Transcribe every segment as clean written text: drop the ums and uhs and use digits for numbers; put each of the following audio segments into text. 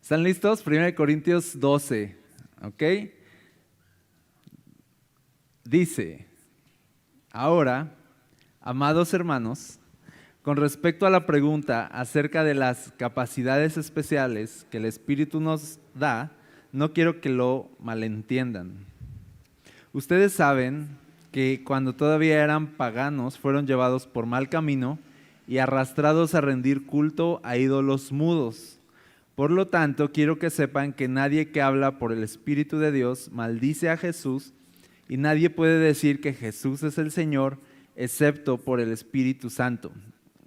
¿Están listos? 1 Corintios 12, ¿ok? Dice, ahora, amados hermanos, con respecto a la pregunta acerca de las capacidades especiales que el Espíritu nos da, no quiero que lo malentiendan. Ustedes saben que cuando todavía eran paganos fueron llevados por mal camino y arrastrados a rendir culto a ídolos mudos. Por lo tanto, quiero que sepan que nadie que habla por el Espíritu de Dios maldice a Jesús y nadie puede decir que Jesús es el Señor excepto por el Espíritu Santo.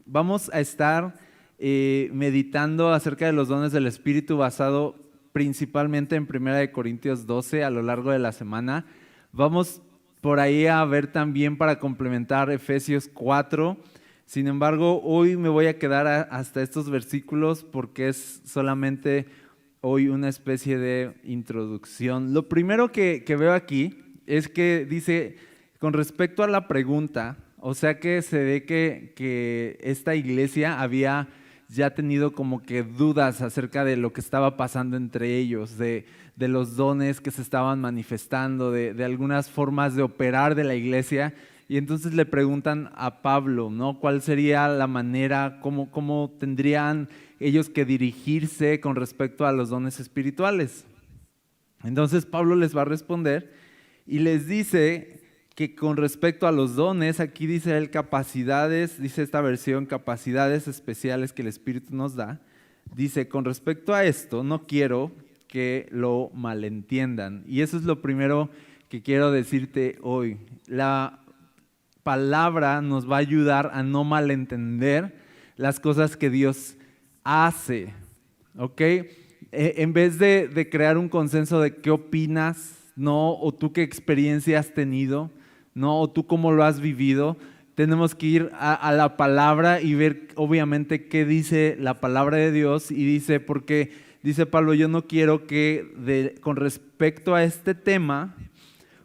Vamos a estar meditando acerca de los dones del Espíritu basado principalmente en 1 Corintios 12 a lo largo de la semana. Vamos por ahí a ver también para complementar Efesios 4. Sin embargo, hoy me voy a quedar hasta estos versículos porque es solamente hoy una especie de introducción. Lo primero que veo aquí es que dice, con respecto a la pregunta, o sea que se ve que esta iglesia había ya tenido como que dudas acerca de lo que estaba pasando entre ellos, de los dones que se estaban manifestando, de algunas formas de operar de la iglesia. Y entonces le preguntan a Pablo, ¿no? ¿Cuál sería la manera, cómo tendrían ellos que dirigirse con respecto a los dones espirituales? Entonces Pablo les va a responder y les dice que con respecto a los dones, aquí dice él capacidades, dice esta versión, capacidades especiales que el Espíritu nos da. Dice, con respecto a esto, no quiero que lo malentiendan. Y eso es lo primero que quiero decirte hoy. La palabra nos va a ayudar a no malentender las cosas que Dios hace, ¿ok? En vez de crear un consenso de qué opinas, ¿no? O tú qué experiencia has tenido, ¿no? O tú cómo lo has vivido, tenemos que ir a la palabra y ver obviamente qué dice la palabra de Dios. Y dice, porque dice Pablo, yo no quiero que con respecto a este tema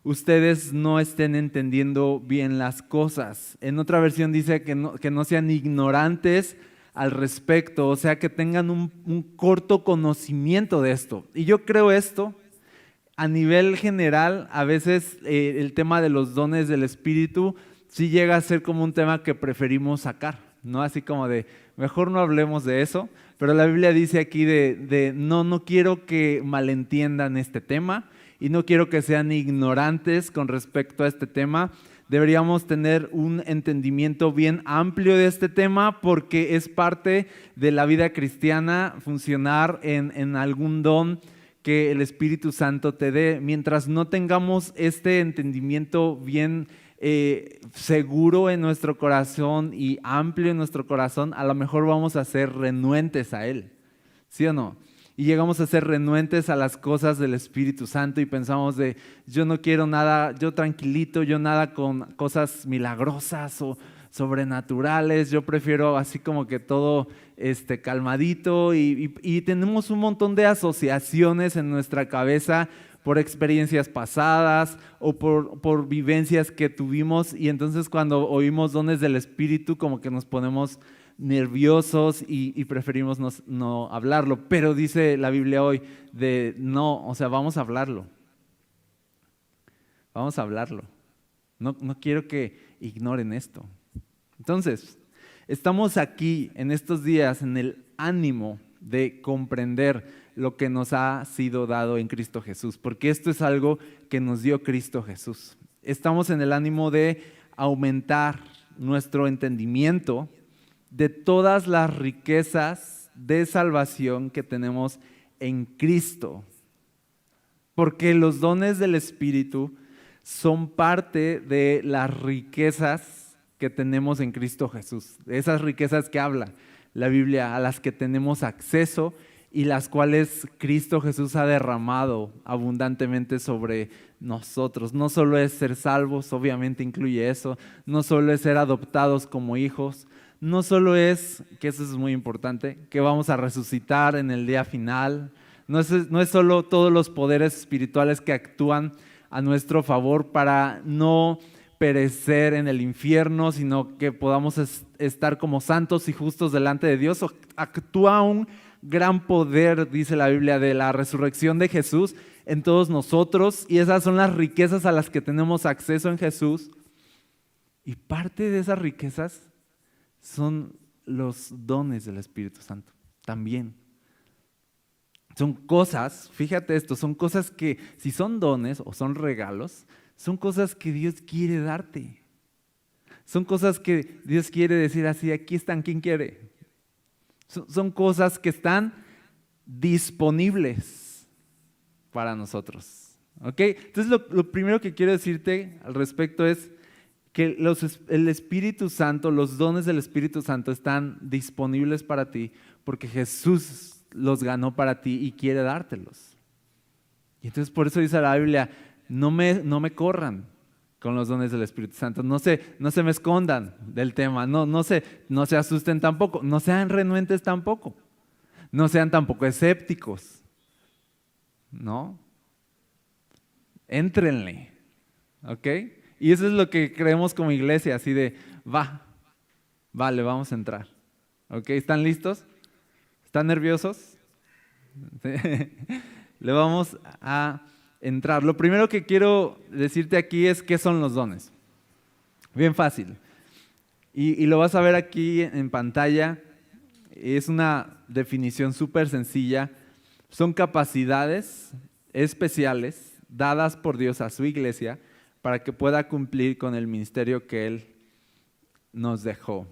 ustedes no estén entendiendo bien las cosas. En otra versión dice que no sean ignorantes al respecto, o sea, que tengan un corto conocimiento de esto. Y yo creo esto, a nivel general, a veces el tema de los dones del Espíritu sí llega a ser como un tema que preferimos sacar, ¿no? Así como de, mejor no hablemos de eso, pero la Biblia dice aquí no quiero que malentiendan este tema, y no quiero que sean ignorantes con respecto a este tema. Deberíamos tener un entendimiento bien amplio de este tema porque es parte de la vida cristiana funcionar en algún don que el Espíritu Santo te dé. Mientras no tengamos este entendimiento bien seguro en nuestro corazón y amplio en nuestro corazón, a lo mejor vamos a ser renuentes a Él, ¿sí o no? Y llegamos a ser renuentes a las cosas del Espíritu Santo y pensamos de, yo no quiero nada, yo tranquilito, yo nada con cosas milagrosas o sobrenaturales, yo prefiero así como que todo calmadito y tenemos un montón de asociaciones en nuestra cabeza por experiencias pasadas o por vivencias que tuvimos, y entonces cuando oímos dones del Espíritu como que nos ponemos nerviosos y preferimos no hablarlo. Pero dice la Biblia hoy no, o sea, vamos a hablarlo. Vamos a hablarlo. No quiero que ignoren esto. Entonces, estamos aquí en estos días en el ánimo de comprender lo que nos ha sido dado en Cristo Jesús, porque esto es algo que nos dio Cristo Jesús. Estamos en el ánimo de aumentar nuestro entendimiento de todas las riquezas de salvación que tenemos en Cristo. Porque los dones del Espíritu son parte de las riquezas que tenemos en Cristo Jesús. Esas riquezas que habla la Biblia, a las que tenemos acceso y las cuales Cristo Jesús ha derramado abundantemente sobre nosotros. No solo es ser salvos, obviamente incluye eso. No solo es ser adoptados como hijos. No solo es, que eso es muy importante, que vamos a resucitar en el día final. No es solo todos los poderes espirituales que actúan a nuestro favor para no perecer en el infierno, sino que podamos estar como santos y justos delante de Dios. Actúa un gran poder, dice la Biblia, de la resurrección de Jesús en todos nosotros, y esas son las riquezas a las que tenemos acceso en Jesús. Y parte de esas riquezas son los dones del Espíritu Santo también. Son cosas, fíjate esto, son cosas que si son dones o son regalos, son cosas que Dios quiere darte. Son cosas que Dios quiere decir así, aquí están, ¿quién quiere? Son cosas que están disponibles para nosotros. ¿Ok? Entonces lo primero que quiero decirte al respecto es que el Espíritu Santo, los dones del Espíritu Santo están disponibles para ti porque Jesús los ganó para ti y quiere dártelos. Y entonces por eso dice la Biblia, no me corran con los dones del Espíritu Santo, no se me escondan del tema, no se asusten tampoco, no sean renuentes tampoco, no sean tampoco escépticos, ¿no? Éntrenle, ¿ok? Y eso es lo que creemos como iglesia, así de, vale, vamos a entrar, ¿ok? ¿Están listos? ¿Están nerviosos? Le vamos a entrar. Lo primero que quiero decirte aquí es qué son los dones. Bien fácil. Y lo vas a ver aquí en pantalla. Es una definición súper sencilla. Son capacidades especiales dadas por Dios a su iglesia para que pueda cumplir con el ministerio que Él nos dejó.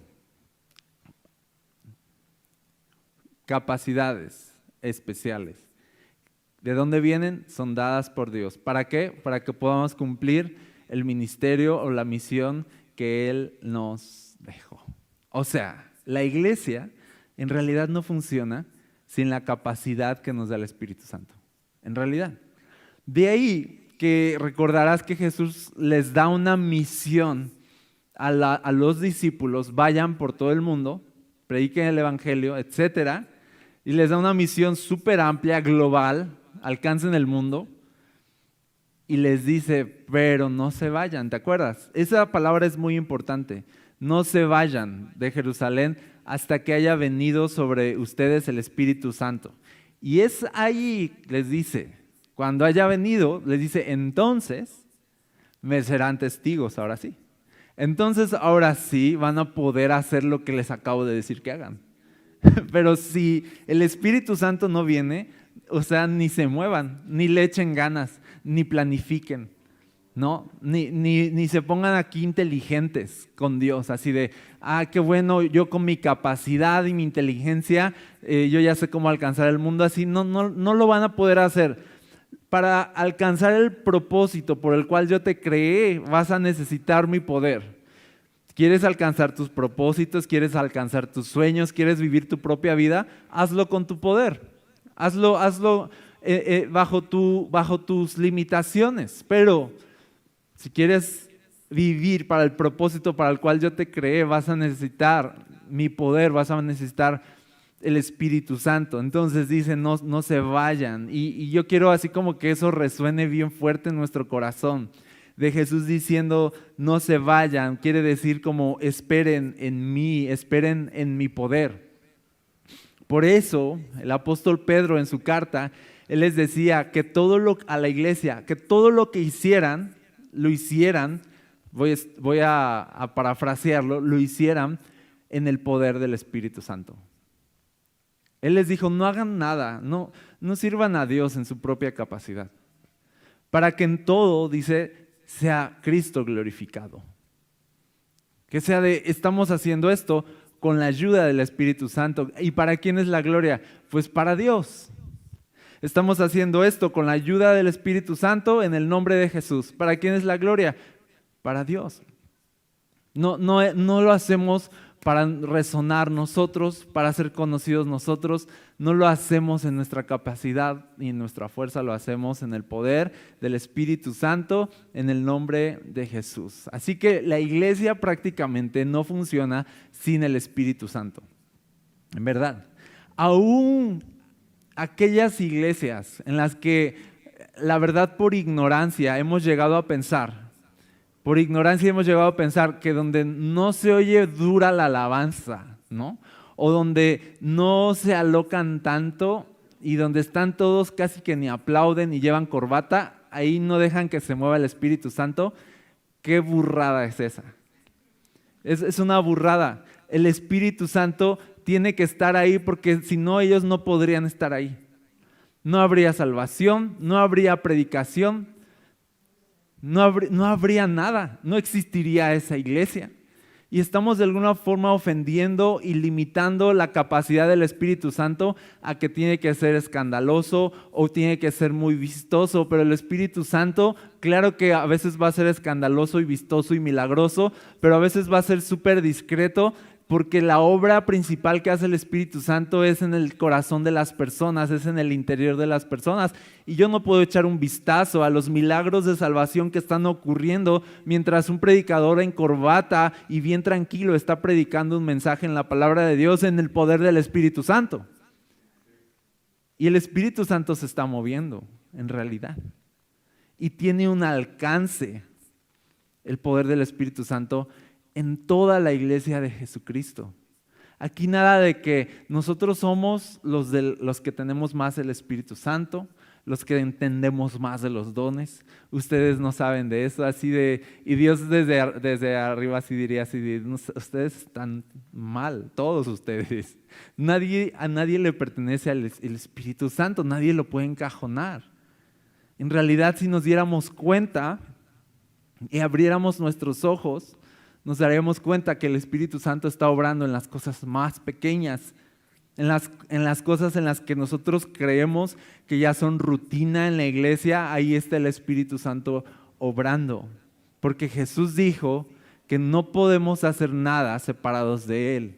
Capacidades especiales. ¿De dónde vienen? Son dadas por Dios. ¿Para qué? Para que podamos cumplir el ministerio o la misión que Él nos dejó. O sea, la iglesia en realidad no funciona sin la capacidad que nos da el Espíritu Santo. En realidad. De ahí que recordarás que Jesús les da una misión a los discípulos, vayan por todo el mundo, prediquen el Evangelio, etcétera, y les da una misión súper amplia, global, alcancen el mundo, y les dice, pero no se vayan, ¿te acuerdas? Esa palabra es muy importante, no se vayan de Jerusalén hasta que haya venido sobre ustedes el Espíritu Santo. Y es ahí, les dice, cuando haya venido, les dice, entonces me serán testigos, ahora sí. Entonces, ahora sí van a poder hacer lo que les acabo de decir que hagan. Pero si el Espíritu Santo no viene, o sea, ni se muevan, ni le echen ganas, ni planifiquen, ¿no? Ni se pongan aquí inteligentes con Dios, así de, qué bueno, yo con mi capacidad y mi inteligencia, yo ya sé cómo alcanzar el mundo, así no lo van a poder hacer. Para alcanzar el propósito por el cual yo te creé, vas a necesitar mi poder. ¿Quieres alcanzar tus propósitos? ¿Quieres alcanzar tus sueños? ¿Quieres vivir tu propia vida? Hazlo con tu poder. Hazlo bajo tus limitaciones. Pero si quieres vivir para el propósito para el cual yo te creé, vas a necesitar mi poder, vas a necesitar el Espíritu Santo. Entonces dice, no se vayan. Y yo quiero así como que eso resuene bien fuerte en nuestro corazón. De Jesús diciendo, no se vayan, quiere decir como esperen en mí, esperen en mi poder. Por eso el apóstol Pedro en su carta, él les decía que a la iglesia, que todo lo que hicieran, lo hicieran, voy a parafrasearlo, lo hicieran en el poder del Espíritu Santo. Él les dijo, no hagan nada, no sirvan a Dios en su propia capacidad, para que en todo, dice, sea Cristo glorificado. Que sea estamos haciendo esto con la ayuda del Espíritu Santo. ¿Y para quién es la gloria? Pues para Dios. Estamos haciendo esto con la ayuda del Espíritu Santo en el nombre de Jesús. ¿Para quién es la gloria? Para Dios. No lo hacemos para resonar nosotros, para ser conocidos nosotros, no lo hacemos en nuestra capacidad ni en nuestra fuerza, lo hacemos en el poder del Espíritu Santo, en el nombre de Jesús. Así que la iglesia prácticamente no funciona sin el Espíritu Santo, en verdad. Aún aquellas iglesias en las que la verdad por ignorancia hemos llegado a pensar, que donde no se oye dura la alabanza, ¿no? o donde no se alocan tanto y donde están todos casi que ni aplauden y llevan corbata, ahí no dejan que se mueva el Espíritu Santo. ¿Qué burrada es esa? Es una burrada. El Espíritu Santo tiene que estar ahí porque si no, ellos no podrían estar ahí. No habría salvación, no habría predicación, no habría nada, no existiría esa iglesia. Y estamos de alguna forma ofendiendo y limitando la capacidad del Espíritu Santo a que tiene que ser escandaloso o tiene que ser muy vistoso, pero el Espíritu Santo, claro que a veces va a ser escandaloso y vistoso y milagroso, pero a veces va a ser súper discreto, porque la obra principal que hace el Espíritu Santo es en el corazón de las personas, es en el interior de las personas. Y yo no puedo echar un vistazo a los milagros de salvación que están ocurriendo mientras un predicador en corbata y bien tranquilo está predicando un mensaje en la palabra de Dios en el poder del Espíritu Santo. Y el Espíritu Santo se está moviendo, en realidad. Y tiene un alcance, el poder del Espíritu Santo, en toda la iglesia de Jesucristo. Aquí nada de que nosotros somos los que tenemos más el Espíritu Santo, los que entendemos más de los dones. Ustedes no saben de eso, así de, y Dios desde arriba así diría así de, no, ustedes están mal, todos ustedes. A nadie le pertenece el Espíritu Santo, nadie lo puede encajonar. En realidad, si nos diéramos cuenta y abriéramos nuestros ojos, nos daríamos cuenta que el Espíritu Santo está obrando en las cosas más pequeñas, en las cosas en las que nosotros creemos que ya son rutina en la iglesia. Ahí está el Espíritu Santo obrando, porque Jesús dijo que no podemos hacer nada separados de Él,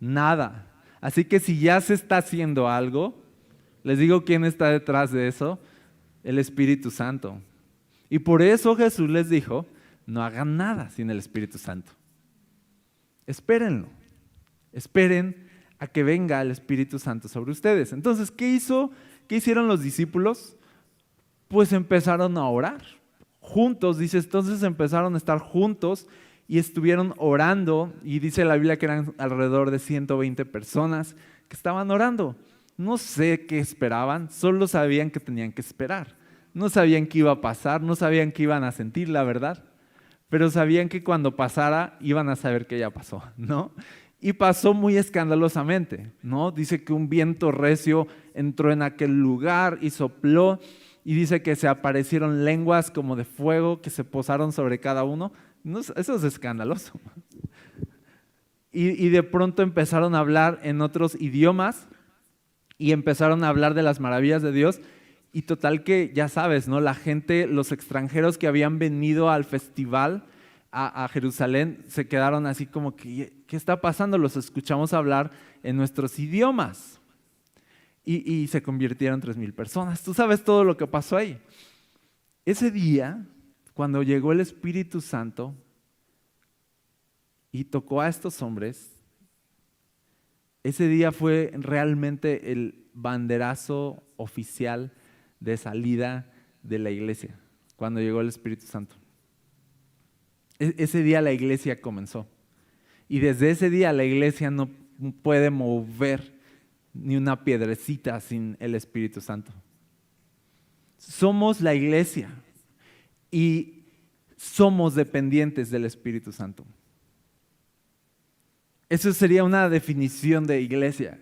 nada. Así que si ya se está haciendo algo, les digo quién está detrás de eso, el Espíritu Santo. Y por eso Jesús les dijo, no hagan nada sin el Espíritu Santo. Espérenlo. Esperen a que venga el Espíritu Santo sobre ustedes. Entonces, ¿qué hicieron los discípulos? Pues empezaron a orar juntos. Dice, entonces empezaron a estar juntos y estuvieron orando. Y dice la Biblia que eran alrededor de 120 personas que estaban orando. No sé qué esperaban, solo sabían que tenían que esperar. No sabían qué iba a pasar, no sabían qué iban a sentir, la verdad. Pero sabían que cuando pasara iban a saber que ya pasó, ¿no? Y pasó muy escandalosamente, ¿no? Dice que un viento recio entró en aquel lugar y sopló, y dice que se aparecieron lenguas como de fuego que se posaron sobre cada uno. No, eso es escandaloso. Y de pronto empezaron a hablar en otros idiomas y empezaron a hablar de las maravillas de Dios. Y total que, ya sabes, ¿no? La gente, los extranjeros que habían venido al festival a Jerusalén, se quedaron así como que, ¿qué está pasando? Los escuchamos hablar en nuestros idiomas. Y se convirtieron 3,000 personas. Tú sabes todo lo que pasó ahí. Ese día, cuando llegó el Espíritu Santo y tocó a estos hombres, ese día fue realmente el banderazo oficial de salida de la iglesia, cuando llegó el Espíritu Santo. Ese día la iglesia comenzó. Y desde ese día la iglesia no puede mover ni una piedrecita sin el Espíritu Santo. Somos la iglesia y somos dependientes del Espíritu Santo. Eso sería una definición de iglesia.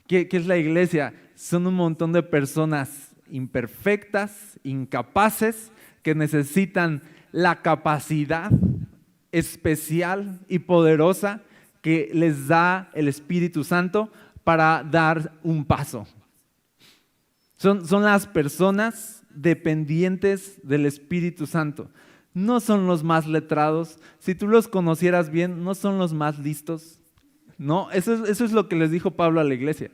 ¿Qué es la iglesia? Son un montón de personas imperfectas, incapaces, que necesitan la capacidad especial y poderosa que les da el Espíritu Santo para dar un paso. Son las personas dependientes del Espíritu Santo. No son los más letrados. Si tú los conocieras bien, no son los más listos. No, eso es lo que les dijo Pablo a la iglesia.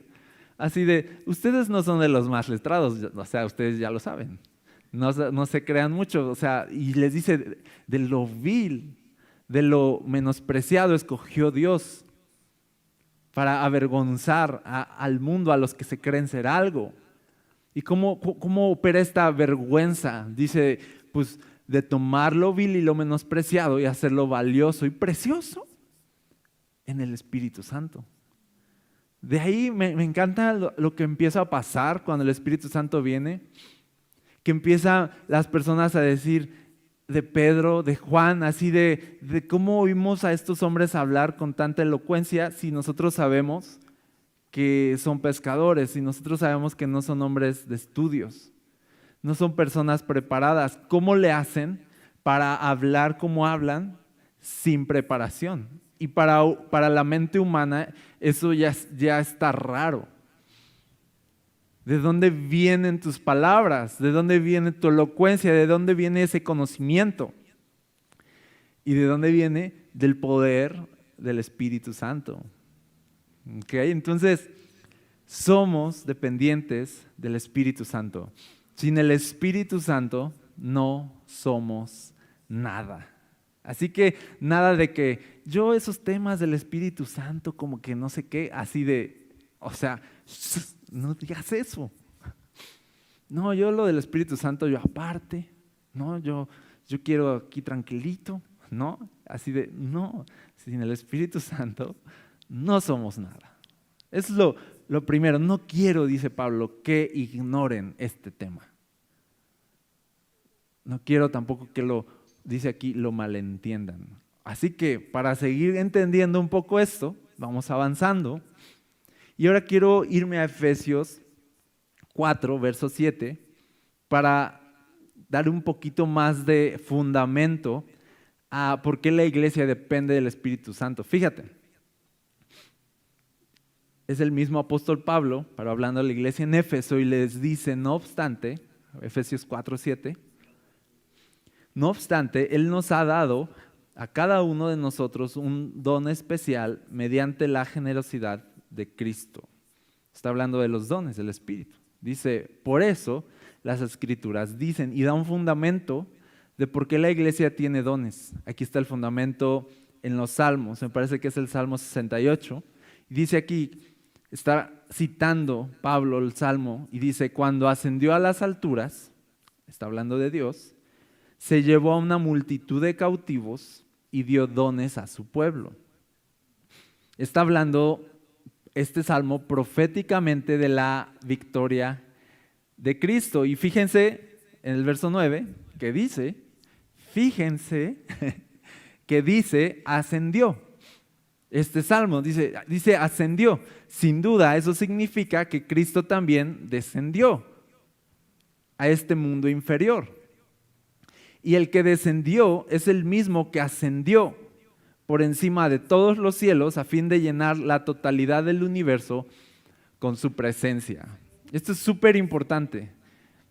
Así de, ustedes no son de los más letrados, o sea, ustedes ya lo saben. No se crean mucho, o sea, y les dice, de lo vil, de lo menospreciado escogió Dios para avergonzar al mundo, a los que se creen ser algo. ¿Y cómo opera esta vergüenza? Dice, pues de tomar lo vil y lo menospreciado y hacerlo valioso y precioso en el Espíritu Santo. De ahí me encanta lo que empieza a pasar cuando el Espíritu Santo viene, que empiezan las personas a decir de Pedro, de Juan, así de cómo oímos a estos hombres hablar con tanta elocuencia si nosotros sabemos que son pescadores, si nosotros sabemos que no son hombres de estudios, no son personas preparadas. ¿Cómo le hacen para hablar como hablan sin preparación? Y para la mente humana eso ya está raro. ¿De dónde vienen tus palabras? ¿De dónde viene tu elocuencia? ¿De dónde viene ese conocimiento? ¿Y de dónde viene? Del poder del Espíritu Santo. ¿Okay? Entonces, somos dependientes del Espíritu Santo. Sin el Espíritu Santo no somos nada. Así que nada de que yo esos temas del Espíritu Santo como que no sé qué, así de, o sea, no digas eso. No, yo lo del Espíritu Santo yo aparte, no, yo quiero aquí tranquilito, no, así de, no, sin el Espíritu Santo no somos nada. Es lo primero, no quiero, dice Pablo, que ignoren este tema. No quiero tampoco que dice aquí, lo malentiendan. Así que para seguir entendiendo un poco esto, vamos avanzando. Y ahora quiero irme a Efesios 4, verso 7, para dar un poquito más de fundamento a por qué la iglesia depende del Espíritu Santo. Fíjate, es el mismo apóstol Pablo, pero hablando a la iglesia en Éfeso, y les dice, no obstante, Efesios 4, 7, no obstante, Él nos ha dado a cada uno de nosotros un don especial mediante la generosidad de Cristo. Está hablando de los dones del Espíritu. Dice, por eso las Escrituras dicen, y da un fundamento de por qué la iglesia tiene dones. Aquí está el fundamento en los Salmos, me parece que es el Salmo 68. Y dice aquí, está citando Pablo el Salmo, y dice, cuando ascendió a las alturas, está hablando de Dios, se llevó a una multitud de cautivos y dio dones a su pueblo. Está hablando este salmo proféticamente de la victoria de Cristo. Y fíjense en el verso 9 que dice, ascendió. Este salmo dice ascendió. Sin duda eso significa que Cristo también descendió a este mundo inferior. Y el que descendió es el mismo que ascendió por encima de todos los cielos a fin de llenar la totalidad del universo con su presencia. Esto es súper importante.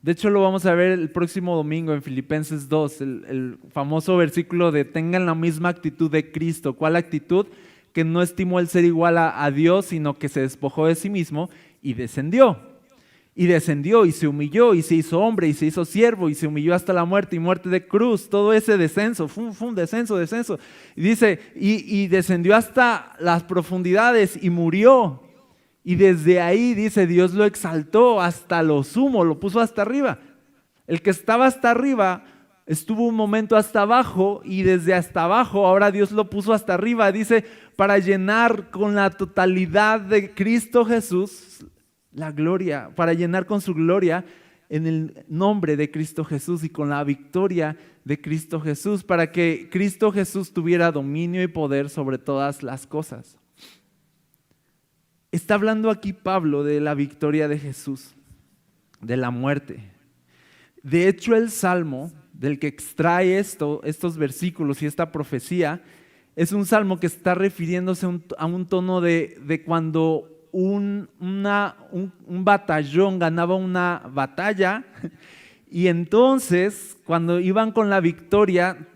De hecho, lo vamos a ver el próximo domingo en Filipenses 2, el famoso versículo de tengan la misma actitud de Cristo. ¿Cuál actitud? Que no estimó el ser igual a Dios, sino que se despojó de sí mismo y descendió. Y descendió y se humilló y se hizo hombre y se hizo siervo y se humilló hasta la muerte y muerte de cruz. Todo ese descenso, descenso. Y dice, y descendió hasta las profundidades y murió. Y desde ahí, dice, Dios lo exaltó hasta lo sumo, lo puso hasta arriba. El que estaba hasta arriba estuvo un momento hasta abajo y desde hasta abajo ahora Dios lo puso hasta arriba. Dice, para llenar con la totalidad de Cristo Jesús la gloria, para llenar con su gloria en el nombre de Cristo Jesús y con la victoria de Cristo Jesús, para que Cristo Jesús tuviera dominio y poder sobre todas las cosas. Está hablando aquí Pablo de la victoria de Jesús, de la muerte. De hecho, el Salmo del que extrae estos versículos y esta profecía es un salmo que está refiriéndose a un tono de cuando un batallón ganaba una batalla y entonces cuando iban con la victoria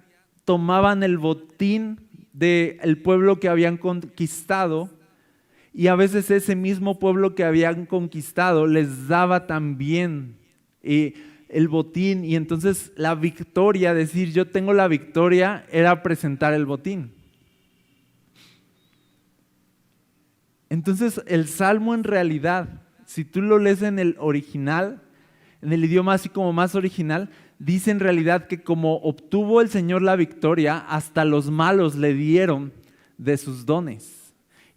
tomaban el botín del pueblo que habían conquistado y a veces ese mismo pueblo que habían conquistado les daba también el botín y entonces la victoria, decir yo tengo la victoria, era presentar el botín. Entonces el Salmo en realidad, si tú lo lees en el original, en el idioma así como más original, dice en realidad que como obtuvo el Señor la victoria, hasta los malos le dieron de sus dones.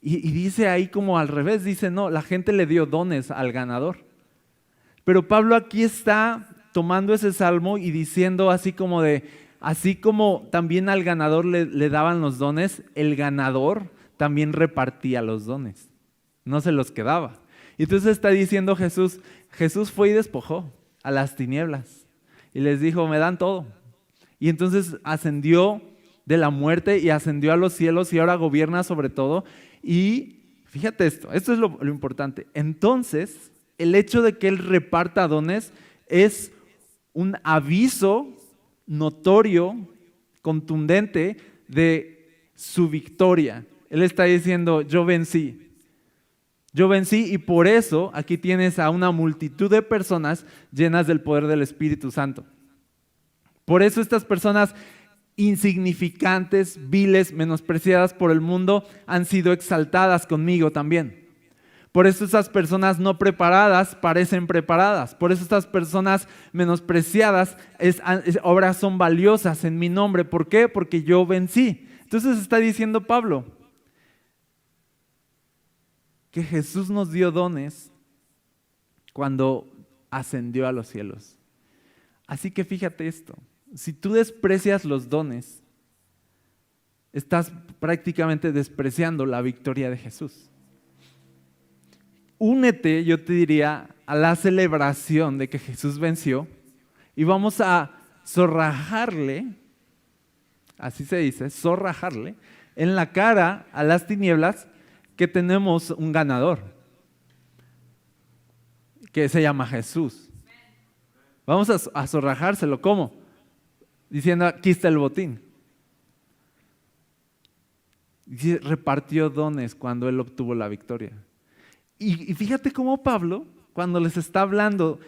Y dice ahí como al revés, dice, no, la gente le dio dones al ganador. Pero Pablo aquí está tomando ese salmo y diciendo así como así como también al ganador le daban los dones, el ganador también repartía los dones, no se los quedaba. Y entonces está diciendo Jesús fue y despojó a las tinieblas y les dijo, me dan todo. Y entonces ascendió de la muerte y ascendió a los cielos y ahora gobierna sobre todo. Y fíjate esto es lo importante. Entonces, el hecho de que Él reparta dones es un aviso notorio, contundente de su victoria. Él está diciendo, yo vencí y por eso aquí tienes a una multitud de personas llenas del poder del Espíritu Santo. Por eso estas personas insignificantes, viles, menospreciadas por el mundo, han sido exaltadas conmigo también. Por eso estas personas no preparadas parecen preparadas. Por eso estas personas menospreciadas ahora son valiosas en mi nombre. ¿Por qué? Porque yo vencí. Entonces está diciendo Pablo que Jesús nos dio dones cuando ascendió a los cielos. Así que fíjate esto. Si tú desprecias los dones, estás prácticamente despreciando la victoria de Jesús. Únete, yo te diría, a la celebración de que Jesús venció y vamos a zorrajarle, así se dice, zorrajarle, en la cara a las tinieblas que tenemos un ganador, que se llama Jesús. Vamos a zorrajárselo, ¿cómo? Diciendo, aquí está el botín. Y repartió dones cuando Él obtuvo la victoria. Y fíjate cómo Pablo, cuando les está hablando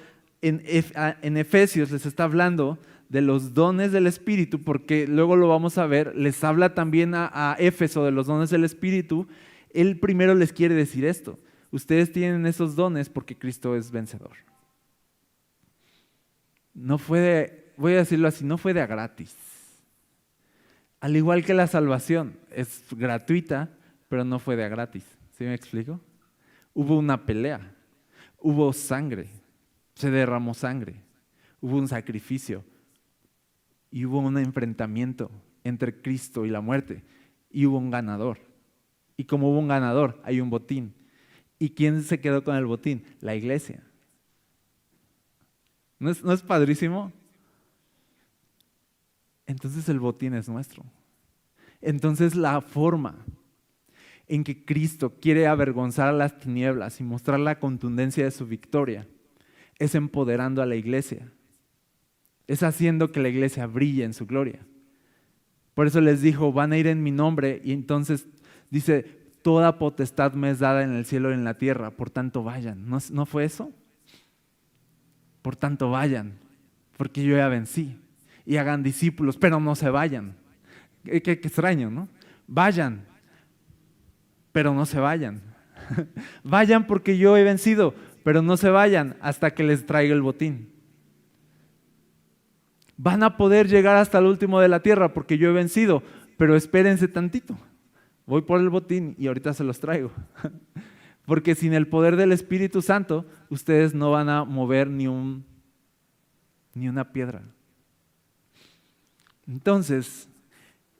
en Efesios, les está hablando de los dones del Espíritu, porque luego lo vamos a ver, les habla también a Éfeso de los dones del Espíritu. Él primero les quiere decir esto: ustedes tienen esos dones porque Cristo es vencedor. No fue voy a decirlo así, no fue de a gratis. Al igual que la salvación, es gratuita, pero no fue de a gratis. ¿Sí me explico? Hubo una pelea, hubo sangre, se derramó sangre, hubo un sacrificio y hubo un enfrentamiento entre Cristo y la muerte y hubo un ganador. Y como hubo un ganador, hay un botín. ¿Y quién se quedó con el botín? La iglesia. ¿No es padrísimo? Entonces el botín es nuestro. Entonces la forma en que Cristo quiere avergonzar a las tinieblas y mostrar la contundencia de su victoria es empoderando a la iglesia. Es haciendo que la iglesia brille en su gloria. Por eso les dijo, van a ir en mi nombre, y entonces dice, toda potestad me es dada en el cielo y en la tierra, por tanto vayan. ¿No fue eso? Por tanto vayan, porque yo ya vencí. Y hagan discípulos, pero no se vayan. Qué extraño, ¿no? Vayan, pero no se vayan. Vayan porque yo he vencido, pero no se vayan hasta que les traiga el botín. Van a poder llegar hasta el último de la tierra porque yo he vencido, pero espérense tantito. Voy por el botín y ahorita se los traigo. Porque sin el poder del Espíritu Santo, ustedes no van a mover ni una piedra. Entonces,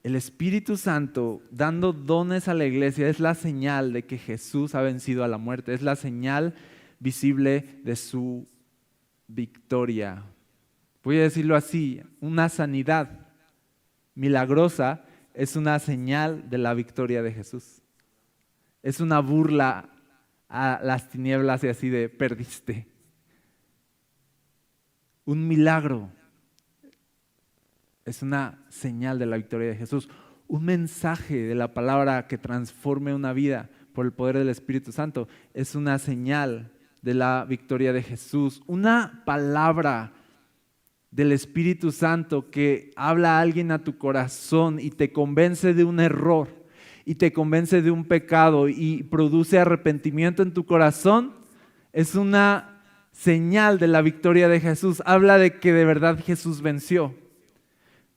el Espíritu Santo dando dones a la iglesia es la señal de que Jesús ha vencido a la muerte, es la señal visible de su victoria. Voy a decirlo así, una sanidad milagrosa es una señal de la victoria de Jesús. Es una burla a las tinieblas y así de perdiste. Un milagro es una señal de la victoria de Jesús. Un mensaje de la palabra que transforme una vida por el poder del Espíritu Santo es una señal de la victoria de Jesús. Una palabra del Espíritu Santo que habla a alguien a tu corazón y te convence de un error y te convence de un pecado y produce arrepentimiento en tu corazón, es una señal de la victoria de Jesús. Habla de que de verdad Jesús venció.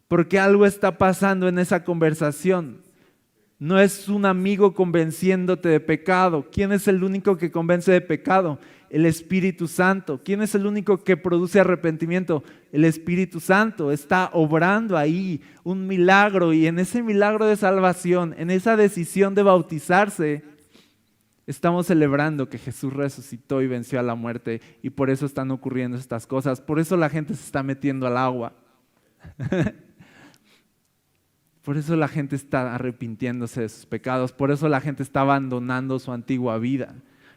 Porque algo está pasando en esa conversación. No es un amigo convenciéndote de pecado. ¿Quién es el único que convence de pecado? El Espíritu Santo. ¿Quién es el único que produce arrepentimiento? El Espíritu Santo. Está obrando ahí un milagro, y en ese milagro de salvación, en esa decisión de bautizarse, estamos celebrando que Jesús resucitó y venció a la muerte, y por eso están ocurriendo estas cosas. Por eso la gente se está metiendo al agua. Por eso la gente está arrepintiéndose de sus pecados. Por eso la gente está abandonando su antigua vida.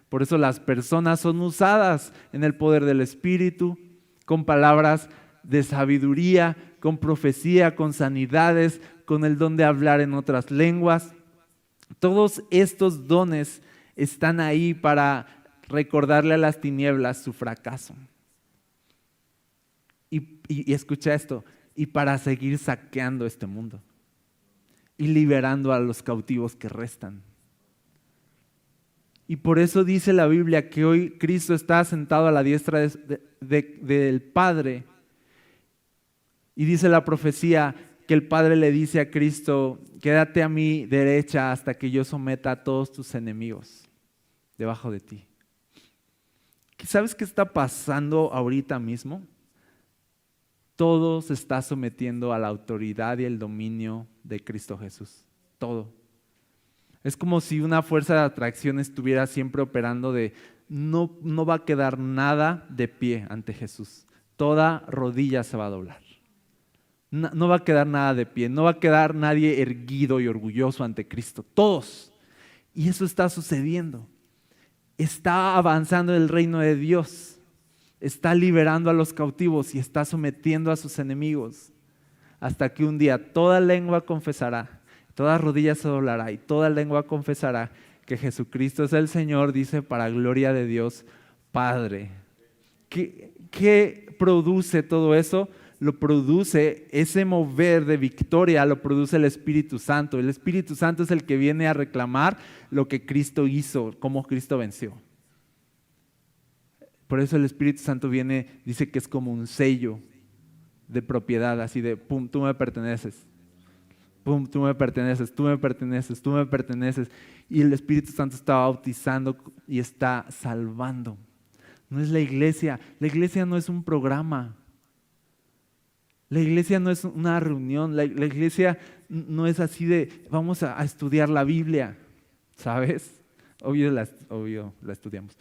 Por eso las personas son usadas en el poder del Espíritu, con palabras de sabiduría, con profecía, con sanidades, con el don de hablar en otras lenguas. Todos estos dones están ahí para recordarle a las tinieblas su fracaso. Y escucha esto, y para seguir saqueando este mundo y liberando a los cautivos que restan. Y por eso dice la Biblia que hoy Cristo está sentado a la diestra del Padre. Y dice la profecía que el Padre le dice a Cristo: quédate a mi derecha hasta que yo someta a todos tus enemigos debajo de ti. ¿Sabes qué está pasando ahorita mismo? Todo se está sometiendo a la autoridad y el dominio de Cristo Jesús. Todo. Es como si una fuerza de atracción estuviera siempre operando de no va a quedar nada de pie ante Jesús. Toda rodilla se va a doblar. No va a quedar nada de pie. No va a quedar nadie erguido y orgulloso ante Cristo. Todos. Y eso está sucediendo. Está avanzando el reino de Dios. Está liberando a los cautivos y está sometiendo a sus enemigos, hasta que un día toda lengua confesará, toda rodilla se doblará y toda lengua confesará que Jesucristo es el Señor, dice, para gloria de Dios Padre. ¿Qué produce todo eso? Lo produce ese mover de victoria, lo produce el Espíritu Santo. El Espíritu Santo es el que viene a reclamar lo que Cristo hizo, cómo Cristo venció. Por eso el Espíritu Santo viene, dice que es como un sello de propiedad, así de, pum, tú me perteneces. Pum, tú me perteneces, tú me perteneces, tú me perteneces. Y el Espíritu Santo está bautizando y está salvando. No es la iglesia no es un programa. La iglesia no es una reunión, la iglesia no es así de, vamos a estudiar la Biblia, ¿sabes? Obvio la estudiamos.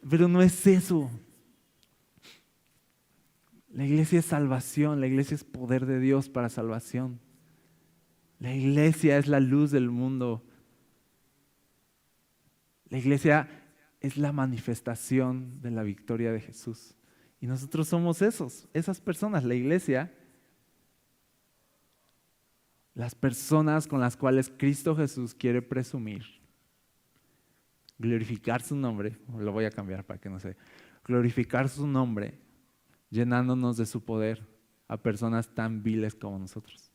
Pero no es eso. La iglesia es salvación, la iglesia es poder de Dios para salvación. La iglesia es la luz del mundo. La iglesia es la manifestación de la victoria de Jesús. Y nosotros somos esas personas, la iglesia, las personas con las cuales Cristo Jesús quiere presumir, glorificar su nombre, lo voy a cambiar para que no se, glorificar su nombre, llenándonos de su poder a personas tan viles como nosotros.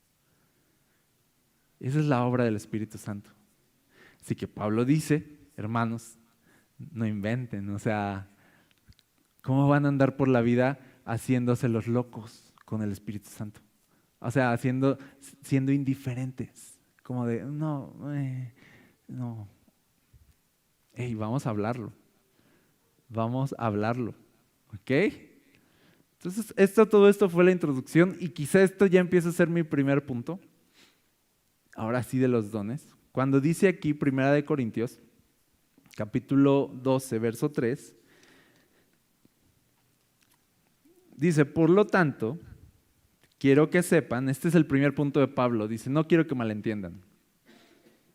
Esa es la obra del Espíritu Santo. Así que Pablo dice, hermanos, no inventen, o sea, ¿cómo van a andar por la vida haciéndose los locos con el Espíritu Santo? O sea, siendo indiferentes, como de, no. Hey, vamos a hablarlo, ¿ok? Entonces, todo esto fue la introducción y quizá esto ya empieza a ser mi primer punto, ahora sí de los dones. Cuando dice aquí, 1 Corintios, capítulo 12, verso 3, dice, por lo tanto, quiero que sepan, este es el primer punto de Pablo, dice, no quiero que malentiendan.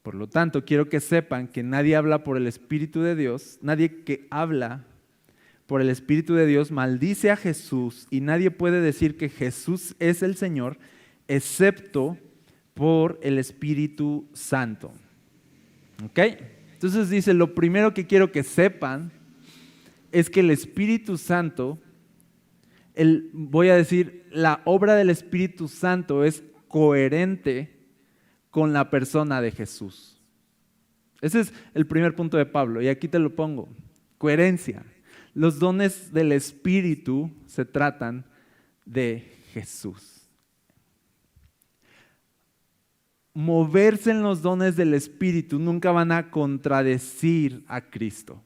Por lo tanto, quiero que sepan que nadie habla por el Espíritu de Dios, nadie que habla por el Espíritu de Dios maldice a Jesús, y nadie puede decir que Jesús es el Señor, excepto por el Espíritu Santo. ¿Ok? Entonces dice, lo primero que quiero que sepan es que el Espíritu Santo, voy a decir, la obra del Espíritu Santo es coherente con la persona de Jesús. Ese es el primer punto de Pablo, y aquí te lo pongo. Coherencia. Los dones del Espíritu se tratan de Jesús. moverse en los dones del Espíritu, nunca van a contradecir a Cristo.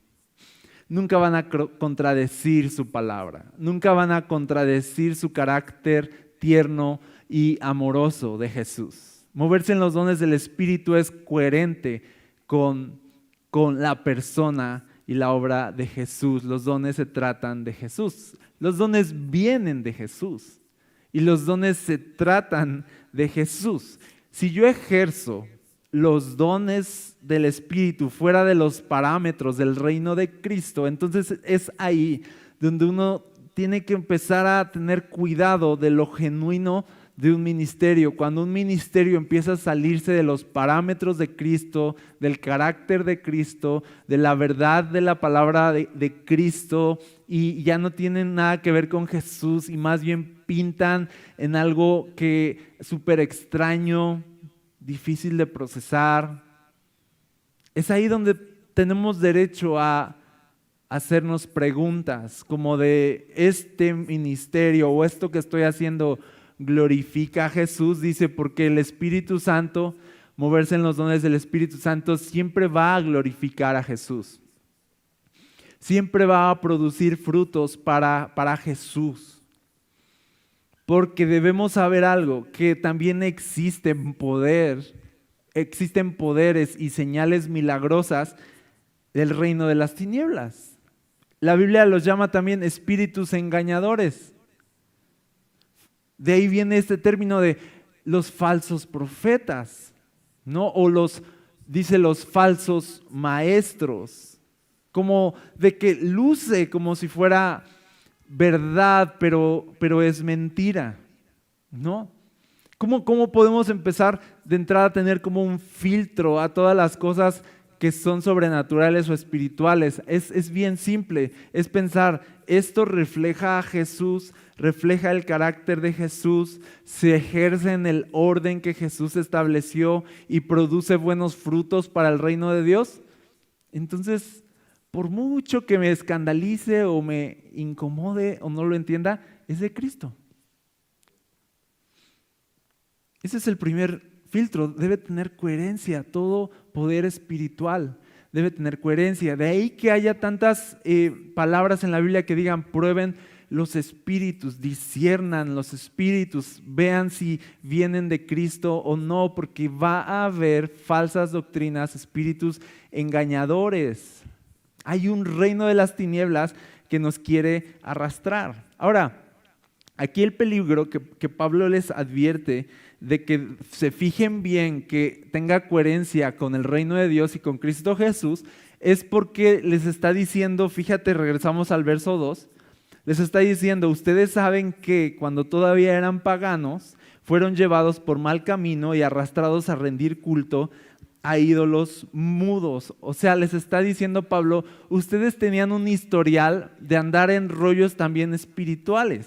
Nunca van a contradecir su palabra. Nunca van a contradecir su carácter tierno y amoroso de Jesús. Moverse en los dones del Espíritu es coherente con la persona y la obra de Jesús. Los dones se tratan de Jesús. Los dones vienen de Jesús. Y los dones se tratan de Jesús. Si yo ejerzo los dones del Espíritu fuera de los parámetros del reino de Cristo, entonces es ahí donde uno tiene que empezar a tener cuidado de lo genuino de un ministerio. Cuando un ministerio empieza a salirse de los parámetros de Cristo, del carácter de Cristo, de la verdad de la palabra de Cristo, y ya no tienen nada que ver con Jesús y más bien pintan en algo que es súper extraño, difícil de procesar, es ahí donde tenemos derecho a hacernos preguntas como de este ministerio o esto que estoy haciendo glorifica a Jesús. Dice, porque el Espíritu Santo, moverse en los dones del Espíritu Santo siempre va a glorificar a Jesús. Siempre va a producir frutos para Jesús. Porque debemos saber algo, que también existen poderes y señales milagrosas del reino de las tinieblas. La Biblia los llama también espíritus engañadores. De ahí viene este término de los falsos profetas, ¿no? O dice los falsos maestros, como de que luce como si fuera verdad, pero es mentira, ¿no? ¿Cómo podemos empezar de entrada a tener como un filtro a todas las cosas que son sobrenaturales o espirituales? Es bien simple, es pensar, esto refleja a Jesús, refleja el carácter de Jesús, se ejerce en el orden que Jesús estableció y produce buenos frutos para el reino de Dios. Entonces, por mucho que me escandalice o me incomode o no lo entienda, es de Cristo. Ese es el primer filtro. Debe tener coherencia. Todo poder espiritual debe tener coherencia. De ahí que haya tantas palabras en la Biblia que digan, prueben los espíritus, disciernan los espíritus, vean si vienen de Cristo o no, porque va a haber falsas doctrinas, espíritus engañadores. Hay un reino de las tinieblas que nos quiere arrastrar. Ahora, aquí el peligro que Pablo les advierte de que se fijen bien, que tenga coherencia con el reino de Dios y con Cristo Jesús, es porque les está diciendo, fíjate, regresamos al verso 2, les está diciendo, ustedes saben que cuando todavía eran paganos, fueron llevados por mal camino y arrastrados a rendir culto a ídolos mudos. O sea, les está diciendo Pablo, ustedes tenían un historial de andar en rollos también espirituales,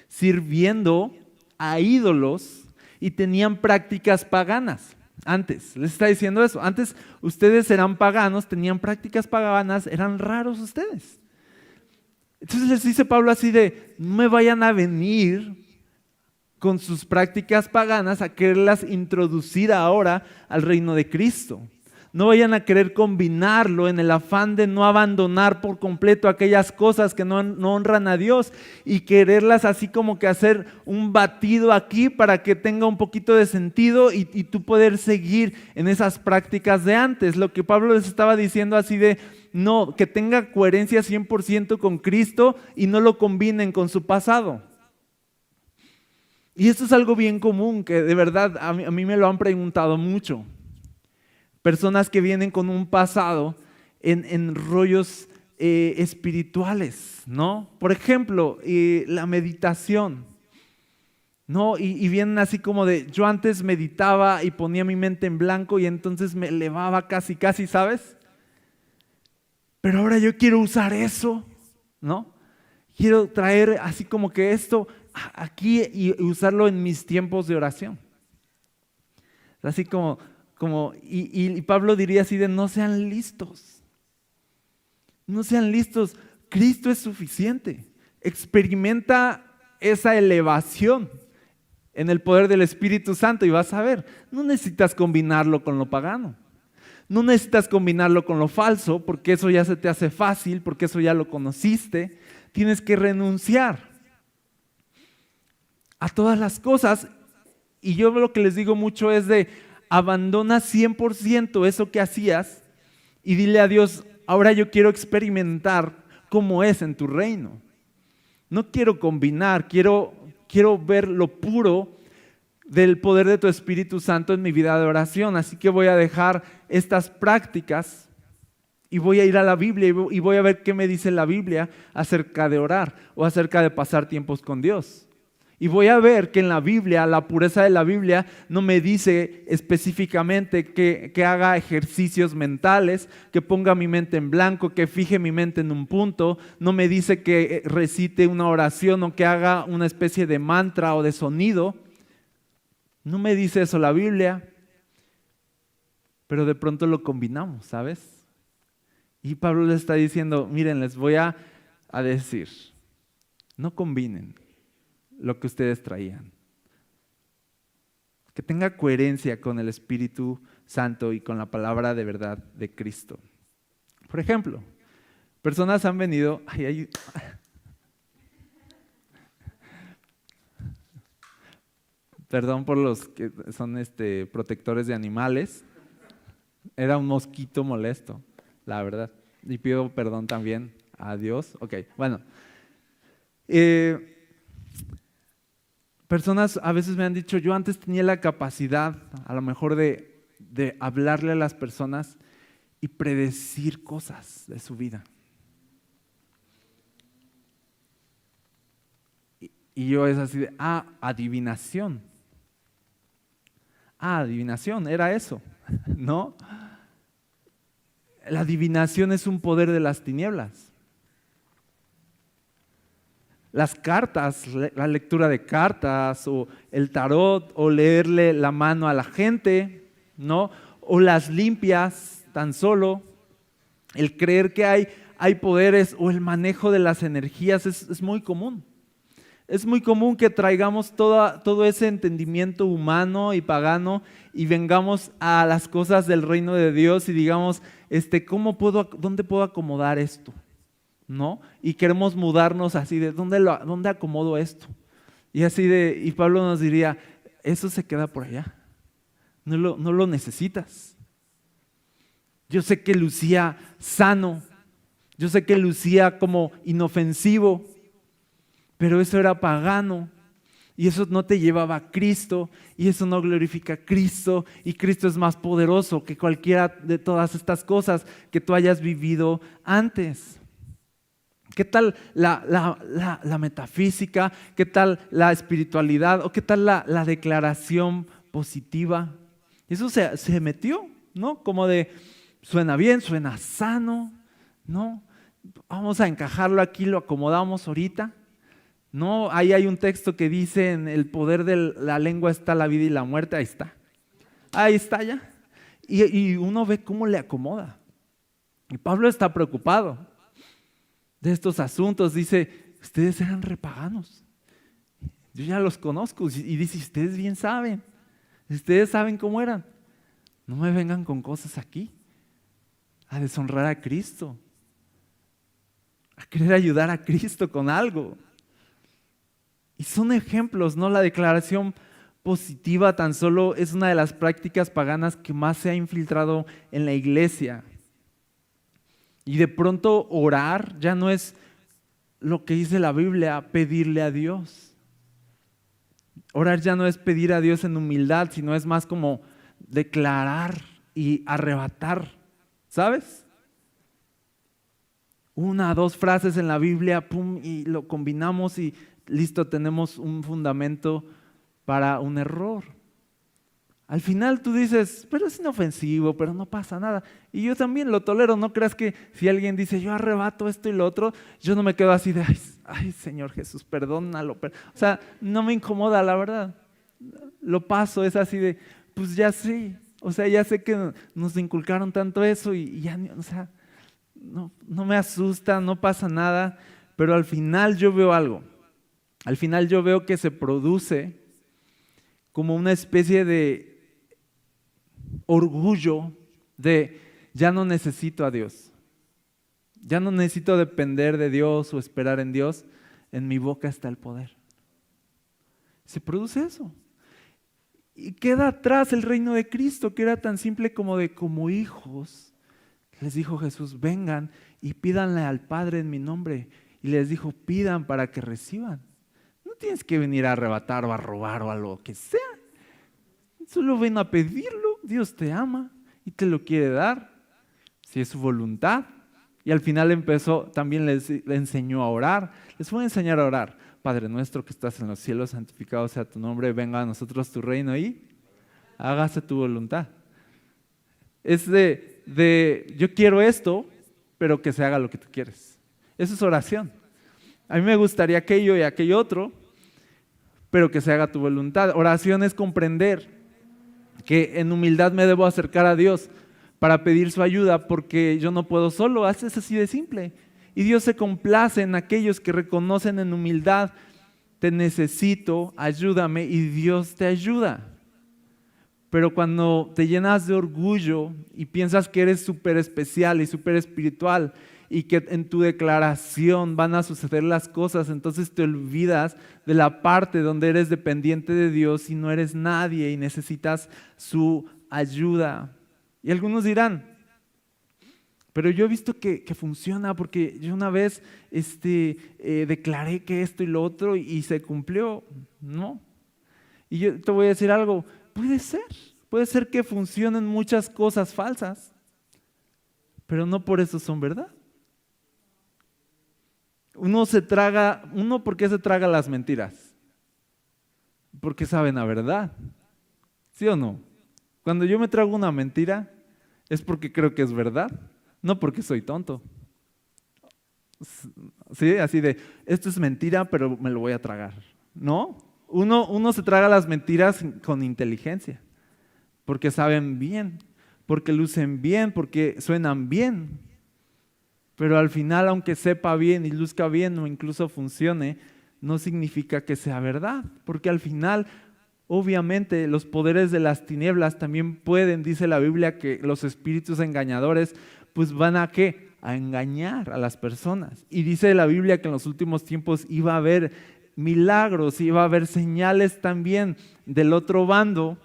sirviendo a ídolos y tenían prácticas paganas. Antes, les está diciendo eso, antes ustedes eran paganos, tenían prácticas paganas, eran raros ustedes. Entonces les dice Pablo así de, no me vayan a venir con sus prácticas paganas a quererlas introducir ahora al reino de Cristo. No vayan a querer combinarlo en el afán de no abandonar por completo aquellas cosas que no honran a Dios y quererlas así como que hacer un batido aquí para que tenga un poquito de sentido y tú poder seguir en esas prácticas de antes. Lo que Pablo les estaba diciendo así de, no, que tenga coherencia 100% con Cristo y no lo combinen con su pasado. Y esto es algo bien común, que de verdad a mí me lo han preguntado mucho. Personas que vienen con un pasado en rollos espirituales, ¿no? Por ejemplo, la meditación, ¿no? Y vienen así como de, yo antes meditaba y ponía mi mente en blanco y entonces me elevaba casi, ¿sabes? Pero ahora yo quiero usar eso, ¿no? Quiero traer así como que esto aquí y usarlo en mis tiempos de oración. Así como y Pablo diría así de, no sean listos. No sean listos. Cristo es suficiente. Experimenta esa elevación en el poder del Espíritu Santo y vas a ver, no necesitas combinarlo con lo pagano. No necesitas combinarlo con lo falso porque eso ya se te hace fácil, porque eso ya lo conociste. Tienes que renunciar a todas las cosas. Y yo lo que les digo mucho es de abandona 100% eso que hacías y dile a Dios, ahora yo quiero experimentar cómo es en tu reino. No quiero combinar, quiero ver lo puro del poder de tu Espíritu Santo en mi vida de oración. Así que voy a dejar estas prácticas y voy a ir a la Biblia y voy a ver qué me dice la Biblia acerca de orar o acerca de pasar tiempos con Dios. Y voy a ver que en la Biblia, la pureza de la Biblia no me dice específicamente que haga ejercicios mentales, que ponga mi mente en blanco, que fije mi mente en un punto. No me dice que recite una oración o que haga una especie de mantra o de sonido. No me dice eso la Biblia, pero de pronto lo combinamos, ¿sabes? Y Pablo les está diciendo, miren, les voy a decir, no combinen lo que ustedes traían. Que tenga coherencia con el Espíritu Santo y con la palabra de verdad de Cristo. Por ejemplo, personas han venido... Perdón por los que son protectores de animales. Era un mosquito molesto, la verdad. Y pido perdón también a Dios. Ok, bueno. Personas a veces me han dicho, yo antes tenía la capacidad a lo mejor de hablarle a las personas y predecir cosas de su vida. Y yo es así de, adivinación. Adivinación, era eso, ¿no? La adivinación es un poder de las tinieblas. Las cartas, la lectura de cartas o el tarot o leerle la mano a la gente, ¿no? O las limpias tan solo, el creer que hay poderes o el manejo de las energías es muy común. Es muy común que traigamos todo ese entendimiento humano y pagano y vengamos a las cosas del reino de Dios y digamos, ¿dónde puedo acomodar esto? ¿No? Y queremos mudarnos así de, ¿dónde acomodo esto? Y Pablo nos diría, eso se queda por allá, no lo necesitas. Yo sé que lucía sano, yo sé que lucía como inofensivo, pero eso era pagano y eso no te llevaba a Cristo y eso no glorifica a Cristo y Cristo es más poderoso que cualquiera de todas estas cosas que tú hayas vivido antes. ¿Qué tal la metafísica? ¿Qué tal la espiritualidad? ¿O qué tal la declaración positiva? Eso se metió, ¿no? Como de, suena bien, suena sano, ¿no? Vamos a encajarlo aquí, lo acomodamos ahorita. No, ahí hay un texto que dice, en el poder de la lengua está la vida y la muerte, ahí está ya. Y uno ve cómo le acomoda. Y Pablo está preocupado de estos asuntos, dice, ustedes eran repaganos, yo ya los conozco, y dice, ustedes bien saben, ustedes saben cómo eran, no me vengan con cosas aquí, a deshonrar a Cristo, a querer ayudar a Cristo con algo. Y son ejemplos, ¿no? La declaración positiva tan solo es una de las prácticas paganas que más se ha infiltrado en la iglesia. Y de pronto orar ya no es lo que dice la Biblia, pedirle a Dios. Orar ya no es pedir a Dios en humildad, sino es más como declarar y arrebatar, ¿sabes? 1 o 2 frases en la Biblia, pum, y lo combinamos y listo, tenemos un fundamento para un error. Al final tú dices, pero es inofensivo, pero no pasa nada. Y yo también lo tolero, no creas que si alguien dice, yo arrebato esto y lo otro, yo no me quedo así de, ay Señor Jesús, perdónalo. O sea, no me incomoda, la verdad. Lo paso, es así de, pues ya sé. O sea, ya sé que nos inculcaron tanto eso y ya, o sea, no me asusta, no pasa nada. Pero al final yo veo algo. Al final yo veo que se produce como una especie de orgullo de ya no necesito a Dios, ya no necesito depender de Dios o esperar en Dios, en mi boca está el poder. Se produce eso. Y queda atrás el reino de Cristo, que era tan simple como de como hijos. Les dijo Jesús, vengan y pídanle al Padre en mi nombre. Y les dijo, pidan para que reciban. No tienes que venir a arrebatar o a robar o a lo que sea. Solo ven a pedirlo. Dios te ama y te lo quiere dar, si es su voluntad. Y al final también le enseñó a orar. Les voy a enseñar a orar. Padre nuestro que estás en los cielos, santificado sea tu nombre, venga a nosotros tu reino y hágase tu voluntad. Es yo quiero esto, pero que se haga lo que tú quieres. Eso es oración. A mí me gustaría aquello y aquello otro, pero que se haga tu voluntad. Oración es comprender que en humildad me debo acercar a Dios para pedir su ayuda porque yo no puedo solo, es así de simple. Y Dios se complace en aquellos que reconocen en humildad, te necesito, ayúdame, y Dios te ayuda. Pero cuando te llenas de orgullo y piensas que eres súper especial y súper espiritual y que en tu declaración van a suceder las cosas, entonces te olvidas de la parte donde eres dependiente de Dios y no eres nadie y necesitas su ayuda. Y algunos dirán, pero yo he visto que funciona porque yo una vez declaré que esto y lo otro y se cumplió. No. Y yo te voy a decir algo, puede ser que funcionen muchas cosas falsas, pero no por eso son verdad. ¿Por qué se traga las mentiras? Porque saben a verdad. ¿Sí o no? Cuando yo me trago una mentira es porque creo que es verdad. No porque soy tonto. ¿Sí? Así de, esto es mentira, pero me lo voy a tragar. No, uno se traga las mentiras con inteligencia, porque saben bien, porque lucen bien, porque suenan bien. Pero al final, aunque sepa bien y luzca bien o incluso funcione, no significa que sea verdad, porque al final, obviamente, los poderes de las tinieblas también pueden, dice la Biblia, que los espíritus engañadores pues van a ¿qué? A engañar a las personas. Y dice la Biblia que en los últimos tiempos iba a haber milagros, iba a haber señales también del otro bando.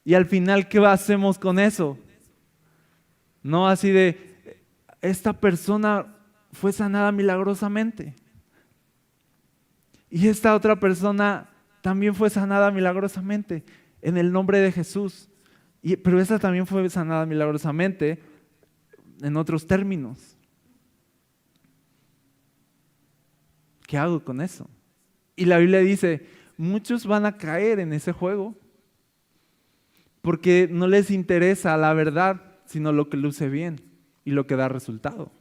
Y al final, ¿qué hacemos con eso? No así de, esta persona fue sanada milagrosamente. Y esta otra persona también fue sanada milagrosamente en el nombre de Jesús. Pero esta también fue sanada milagrosamente en otros términos. ¿Qué hago con eso? Y la Biblia dice, muchos van a caer en ese juego porque no les interesa la verdad, sino lo que luce bien y lo que da resultado.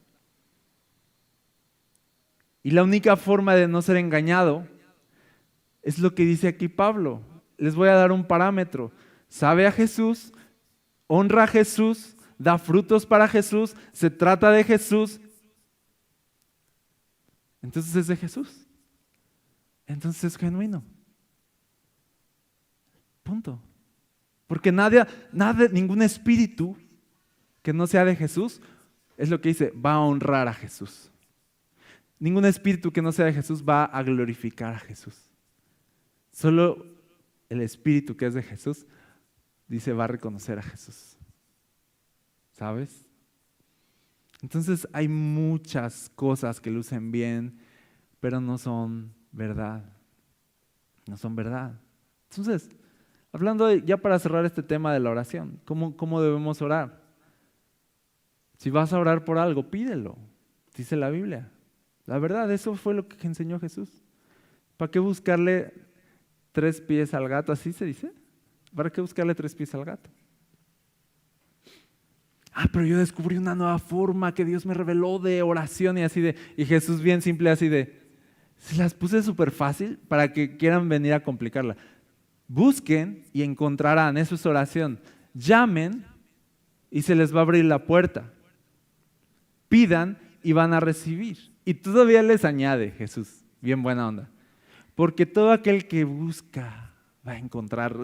Y la única forma de no ser engañado es lo que dice aquí Pablo. Les voy a dar un parámetro. Sabe a Jesús, honra a Jesús, da frutos para Jesús, se trata de Jesús. Entonces es de Jesús. Entonces es genuino. Punto. Porque ningún espíritu que no sea de Jesús, es lo que dice, va a honrar a Jesús. Ningún espíritu que no sea de Jesús va a glorificar a Jesús. Solo el espíritu que es de Jesús, dice, va a reconocer a Jesús. ¿Sabes? Entonces hay muchas cosas que lucen bien, pero no son verdad. No son verdad. Entonces, ya para cerrar este tema de la oración, ¿cómo debemos orar? Si vas a orar por algo, pídelo, dice la Biblia. La verdad, eso fue lo que enseñó Jesús. ¿Para qué buscarle 3 pies al gato? ¿Así se dice? ¿Para qué buscarle 3 pies al gato? Pero yo descubrí una nueva forma que Dios me reveló de oración y Jesús bien simple se las puse súper fácil para que quieran venir a complicarla. Busquen y encontrarán, eso es oración. Llamen y se les va a abrir la puerta. Pidan y van a recibir. Y todavía les añade Jesús, bien buena onda. Porque todo aquel que busca, va a encontrar.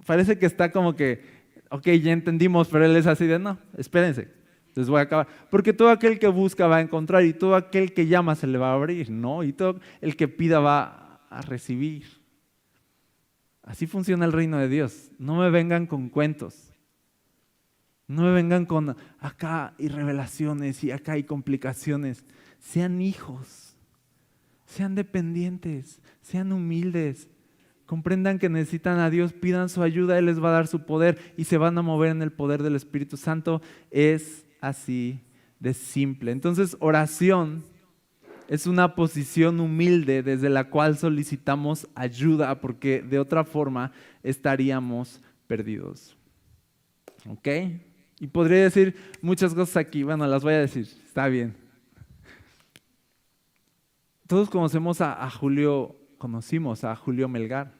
Parece que está como que, ok, ya entendimos, pero él es así de, no, espérense, les voy a acabar. Porque todo aquel que busca va a encontrar y todo aquel que llama se le va a abrir, ¿no? Y todo el que pida va a recibir. Así funciona el reino de Dios. No me vengan con cuentos. No me vengan con acá hay revelaciones y acá hay complicaciones. Sean hijos, sean dependientes, sean humildes. Comprendan que necesitan a Dios, pidan su ayuda, Él les va a dar su poder y se van a mover en el poder del Espíritu Santo. Es así de simple. Entonces, oración es una posición humilde desde la cual solicitamos ayuda porque de otra forma estaríamos perdidos. ¿Ok? Y podría decir muchas cosas aquí. Bueno, las voy a decir. Está bien. Todos conocimos a Julio Melgar.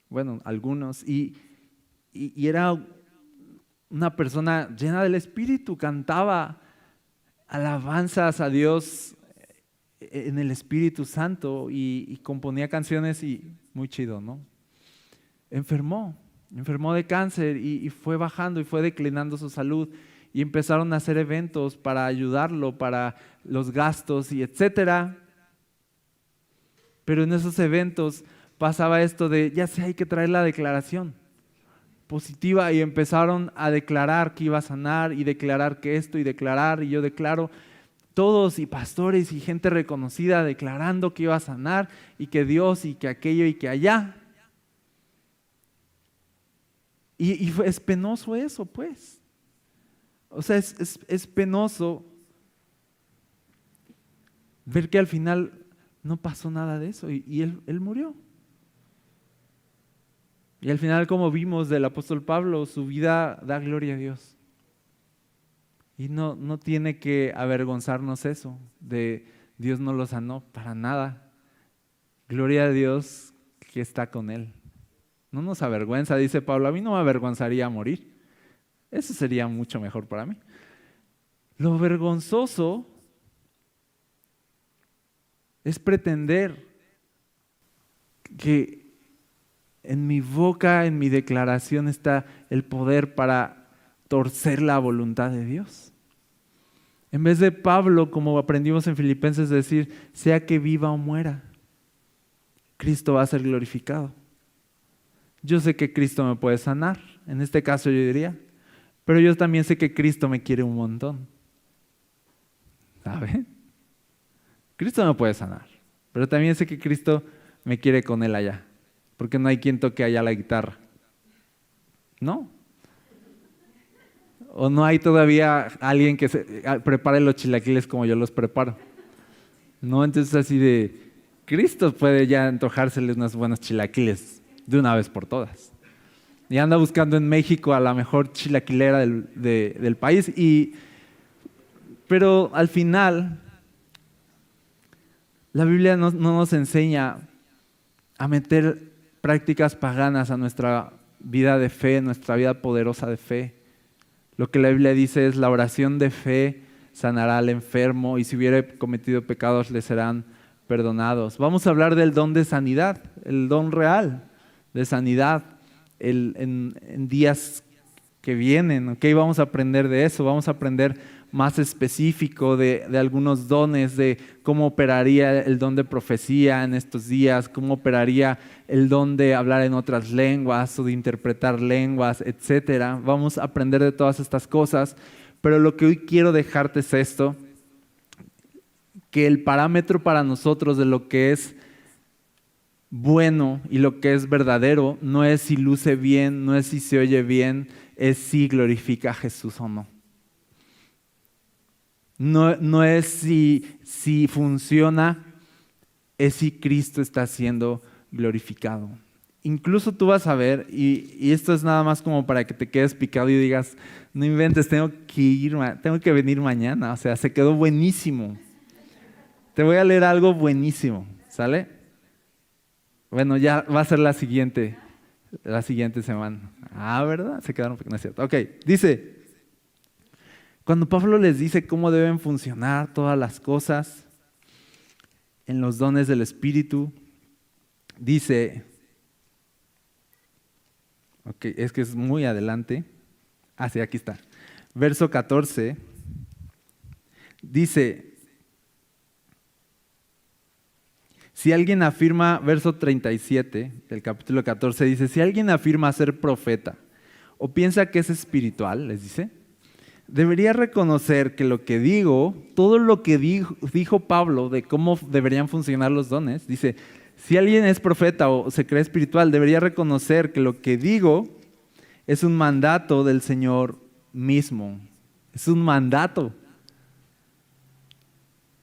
Bueno, algunos. Y era una persona llena del Espíritu, cantaba alabanzas a Dios en el Espíritu Santo y componía canciones y muy chido, ¿no? Enfermó de cáncer y fue bajando y fue declinando su salud y empezaron a hacer eventos para ayudarlo, para los gastos y etcétera. Pero en esos eventos pasaba esto de, ya sé, hay que traer la declaración positiva y empezaron a declarar que iba a sanar y declarar que esto y declarar y yo declaro, todos y pastores y gente reconocida declarando que iba a sanar y que Dios y que aquello y que allá. Y es penoso eso, pues. O sea, es penoso ver que al final no pasó nada de eso y él murió. Y al final, como vimos del apóstol Pablo, su vida da gloria a Dios. Y no tiene que avergonzarnos eso, de Dios no lo sanó, para nada. Gloria a Dios que está con él. No nos avergüenza, dice Pablo, a mí no me avergonzaría morir. Eso sería mucho mejor para mí. Lo vergonzoso es pretender que en mi boca, en mi declaración está el poder para torcer la voluntad de Dios. En vez de Pablo, como aprendimos en Filipenses, decir, sea que viva o muera, Cristo va a ser glorificado. Yo sé que Cristo me puede sanar, en este caso yo diría, pero yo también sé que Cristo me quiere un montón. ¿Sabe? Cristo me puede sanar, pero también sé que Cristo me quiere con Él allá, porque no hay quien toque allá la guitarra. ¿No? O no hay todavía alguien que prepare los chilaquiles como yo los preparo. ¿No? Entonces así de, Cristo puede ya antojárseles unos buenos chilaquiles de una vez por todas. Y anda buscando en México a la mejor chilaquilera del país. Pero al final, la Biblia no nos enseña a meter prácticas paganas a nuestra vida de fe, nuestra vida poderosa de fe. Lo que la Biblia dice es la oración de fe sanará al enfermo y si hubiere cometido pecados le serán perdonados. Vamos a hablar del don de sanidad, el don real de sanidad en días que vienen. ¿Okay? Vamos a aprender de eso, vamos a aprender más específico de algunos dones, de cómo operaría el don de profecía en estos días, cómo operaría el don de hablar en otras lenguas o de interpretar lenguas, etcétera. Vamos a aprender de todas estas cosas, pero lo que hoy quiero dejarte es esto, que el parámetro para nosotros de lo que es bueno y lo que es verdadero no es si luce bien, no es si se oye bien, es si glorifica a Jesús o no. No es si funciona, es si Cristo está siendo glorificado. Incluso tú vas a ver, y esto es nada más como para que te quedes picado y digas, no inventes, tengo que venir mañana, o sea, se quedó buenísimo. Te voy a leer algo buenísimo, ¿sale? Bueno, ya va a ser la siguiente semana. Ah, ¿verdad? Se quedaron, no es cierto. Ok, dice, cuando Pablo les dice cómo deben funcionar todas las cosas en los dones del Espíritu, dice, Ok, es que es muy adelante. Ah, sí, aquí está. Verso 14 dice, si alguien afirma, verso 37 del capítulo 14 dice, si alguien afirma ser profeta o piensa que es espiritual, les dice, debería reconocer que lo que digo, todo lo que dijo Pablo de cómo deberían funcionar los dones, dice, si alguien es profeta o se cree espiritual, debería reconocer que lo que digo es un mandato del Señor mismo. Es un mandato.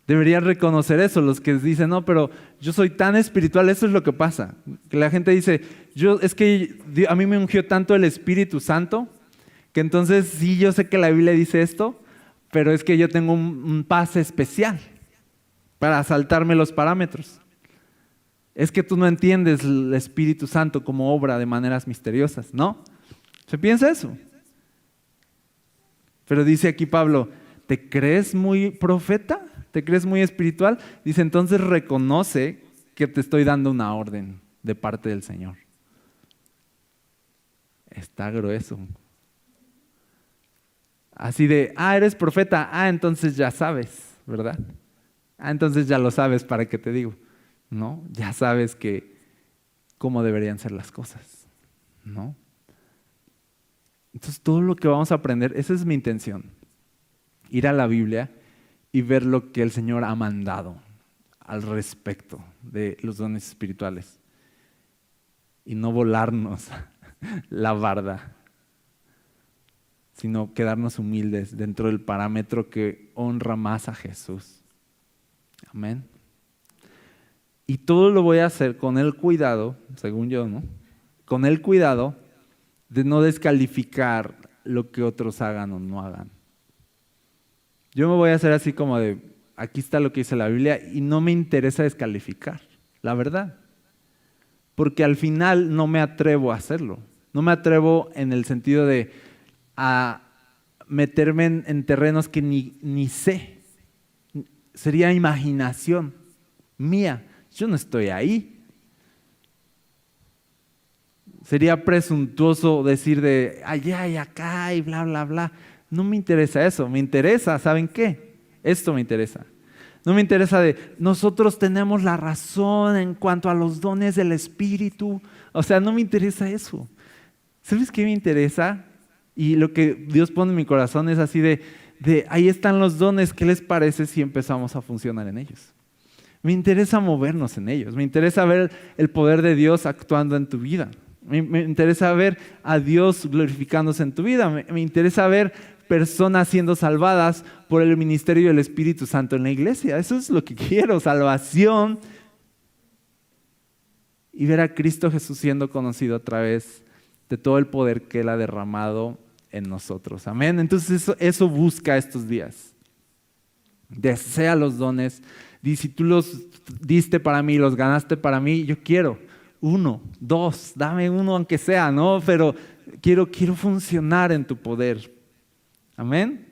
Deberían reconocer eso, los que dicen, no, pero yo soy tan espiritual, eso es lo que pasa. Que la gente dice, es que a mí me ungió tanto el Espíritu Santo, que entonces sí, yo sé que la Biblia dice esto, pero es que yo tengo un pase especial para saltarme los parámetros. Es que tú no entiendes el Espíritu Santo como obra de maneras misteriosas, ¿no? Se piensa eso. Pero dice aquí Pablo, ¿te crees muy profeta? ¿Te crees muy espiritual? Dice, entonces reconoce que te estoy dando una orden de parte del Señor. Está grueso. Así de, eres profeta, entonces ya sabes, ¿verdad? Entonces ya lo sabes, ¿para qué te digo? ¿No? Ya sabes cómo deberían ser las cosas, ¿no? Entonces todo lo que vamos a aprender, esa es mi intención, ir a la Biblia y ver lo que el Señor ha mandado al respecto de los dones espirituales y no volarnos la barda, sino quedarnos humildes dentro del parámetro que honra más a Jesús. Amén. Y todo lo voy a hacer con el cuidado, según yo, ¿no? Con el cuidado de no descalificar lo que otros hagan o no hagan. Yo me voy a hacer así como de, aquí está lo que dice la Biblia y no me interesa descalificar, la verdad. Porque al final no me atrevo a hacerlo. No me atrevo en el sentido de a meterme en terrenos que ni sé. Sería imaginación mía. Yo no estoy ahí. Sería presuntuoso decir de allá y acá y bla, bla, bla. No me interesa eso. Me interesa, ¿saben qué? Esto me interesa. No me interesa de nosotros tenemos la razón en cuanto a los dones del Espíritu. O sea, no me interesa eso. ¿Sabes qué me interesa? Y lo que Dios pone en mi corazón es así de ahí están los dones. ¿Qué les parece si empezamos a funcionar en ellos? Me interesa movernos en ellos. Me interesa ver el poder de Dios actuando en tu vida. Me interesa ver a Dios glorificándose en tu vida. Me interesa ver personas siendo salvadas por el ministerio del Espíritu Santo en la iglesia. Eso es lo que quiero, salvación. Y ver a Cristo Jesús siendo conocido a través de todo el poder que Él ha derramado en nosotros. Amén. Entonces eso busca estos días. Desea los dones. Y si tú los diste para mí, los ganaste para mí, yo quiero 1, 2, dame uno aunque sea, ¿no? Pero quiero funcionar en tu poder. Amén.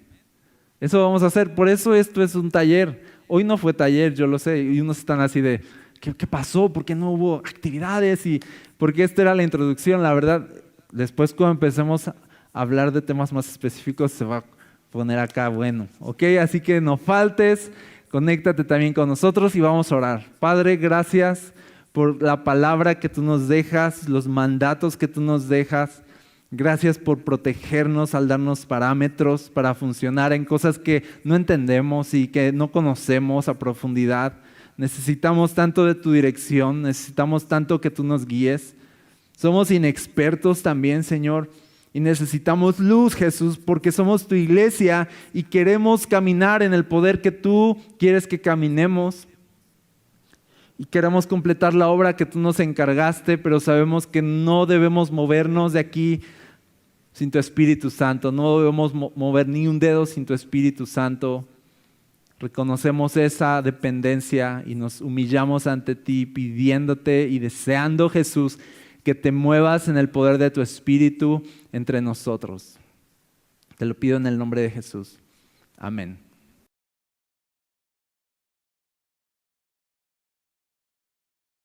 Eso vamos a hacer. Por eso esto es un taller. Hoy no fue taller, yo lo sé. Y unos están así de, ¿qué pasó? ¿Por qué no hubo actividades? Y porque esta era la introducción. La verdad, después cuando empecemos a hablar de temas más específicos, se va a poner acá bueno. ¿Ok? Así que no faltes. Conéctate también con nosotros y vamos a orar. Padre, gracias por la palabra que tú nos dejas, los mandatos que tú nos dejas. Gracias por protegernos al darnos parámetros para funcionar en cosas que no entendemos y que no conocemos a profundidad. Necesitamos tanto de tu dirección, necesitamos tanto que tú nos guíes. Somos inexpertos también, Señor, y necesitamos luz, Jesús, porque somos tu iglesia y queremos caminar en el poder que tú quieres que caminemos. Y queremos completar la obra que tú nos encargaste, pero sabemos que no debemos movernos de aquí sin tu Espíritu Santo. No debemos mover ni un dedo sin tu Espíritu Santo. Reconocemos esa dependencia y nos humillamos ante ti pidiéndote y deseando, Jesús, que te muevas en el poder de tu Espíritu entre nosotros. Te lo pido en el nombre de Jesús. Amén.